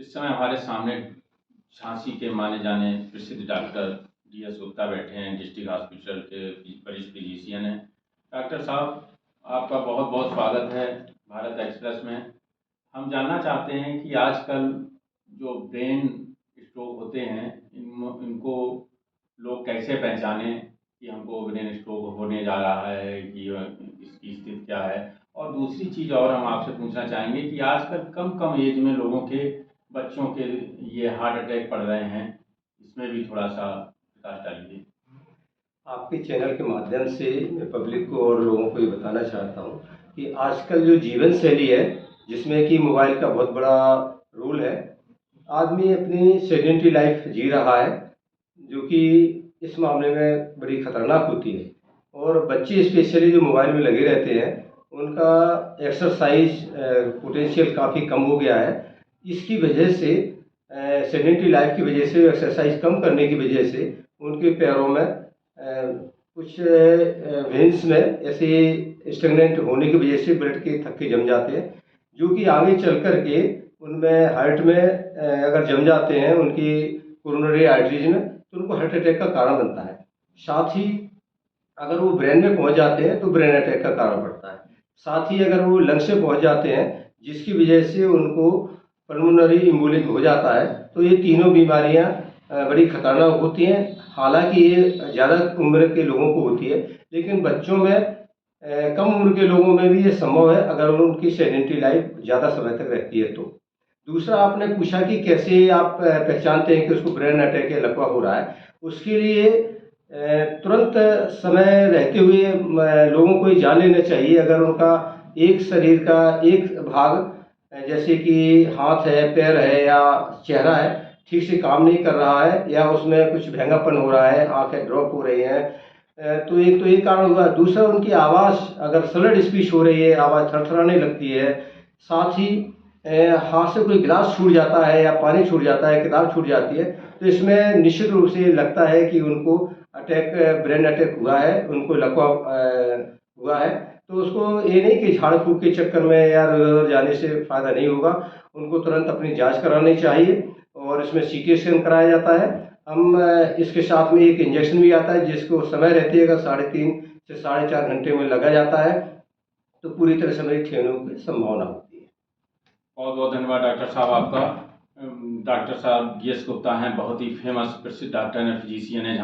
इस समय हमारे सामने झांसी के माने जाने प्रसिद्ध डॉक्टर डी.एस. गुप्ता बैठे हैं। डिस्ट्रिक्ट हॉस्पिटल के वरिष्ठ फिजिशियन हैं। डॉक्टर साहब, आपका बहुत बहुत स्वागत है भारत एक्सप्रेस में। हम जानना चाहते हैं कि आजकल जो ब्रेन स्ट्रोक होते हैं इनको लोग कैसे पहचानें कि हमको ब्रेन स्ट्रोक होने जा रहा है, कि इसकी स्थिति क्या है। और दूसरी चीज़ और हम आपसे पूछना चाहेंगे कि आजकल कम एज में लोगों के बच्चों के ये हार्ट अटैक पड़ रहे हैं, इसमें भी थोड़ा सा प्रकाश डालिए। आपके चैनल के माध्यम से मैं पब्लिक को और लोगों को ये बताना चाहता हूँ कि आजकल जो जीवन शैली है जिसमें कि मोबाइल का बहुत बड़ा रोल है। आदमी अपनी सेडेंटरी लाइफ जी रहा है जो कि इस मामले में बड़ी खतरनाक होती है। और बच्चे स्पेशली जो मोबाइल में लगे रहते हैं उनका एक्सरसाइज पोटेंशियल काफ़ी कम हो गया है। इसकी वजह से सेडेंटरी लाइफ की वजह से, एक्सरसाइज कम करने की वजह से उनके पैरों में कुछ वेन्स में ऐसे स्टेगनेंट होने की वजह से ब्लड के थक्के जम जाते हैं, जो कि आगे चल कर के उनमें हार्ट में अगर जम जाते हैं उनकी कोरोनरी आर्टरीज में, तो उनको हार्ट अटैक का कारण बनता है। साथ ही अगर वो ब्रेन में पहुंच जाते हैं तो ब्रेन अटैक का कारण पड़ता है। साथ ही अगर वो लंग्स में पहुंच जाते हैं जिसकी वजह से उनको पल्मोनरी एम्बोलिक हो जाता है, तो ये तीनों बीमारियां बड़ी खतरनाक होती हैं। हालांकि ये ज़्यादा उम्र के लोगों को होती है, लेकिन बच्चों में कम उम्र के लोगों में भी ये संभव है अगर उनकी सेडेंटरी लाइफ ज़्यादा समय तक रहती है तो। दूसरा, आपने पूछा कि कैसे आप पहचानते हैं कि उसको ब्रेन अटैक या लकवा हो रहा है। उसके लिए तुरंत समय रहते हुए लोगों को ये जान लेना चाहिए अगर उनका एक शरीर का एक भाग जैसे कि हाथ है, पैर है या चेहरा है ठीक से काम नहीं कर रहा है या उसमें कुछ भैंगापन हो रहा है, आंखें ड्रॉप हो रही हैं, तो ये कारण हुआ। दूसरा, उनकी आवाज़ अगर स्लर्ड स्पीच हो रही है, आवाज़ थरथराने लगती है। साथ ही हाथ से कोई गिलास छूट जाता है या पानी छूट जाता है, किताब छूट जाती है, तो इसमें निश्चित रूप से लगता है कि उनको ब्रेन अटैक हुआ है, उनको लकवा हुआ है। तो उसको ये नहीं कि झाड़ फूँक के चक्कर में या उधर जाने से फ़ायदा नहीं होगा, उनको तुरंत अपनी जांच करानी चाहिए और इसमें सीटी स्कैन कराया जाता है। हम इसके साथ में एक इंजेक्शन भी आता है जिसको समय रहते अगर 3.5 से 4.5 घंटे में लगा जाता है तो पूरी तरह से मरीज ठीक होने की संभावना होती है। बहुत बहुत धन्यवाद डॉक्टर साहब आपका। डॉक्टर साहब डी.एस. गुप्ता हैं, बहुत ही फेमस प्रसिद्ध डॉक्टर हैं, फिजिशियन हैं।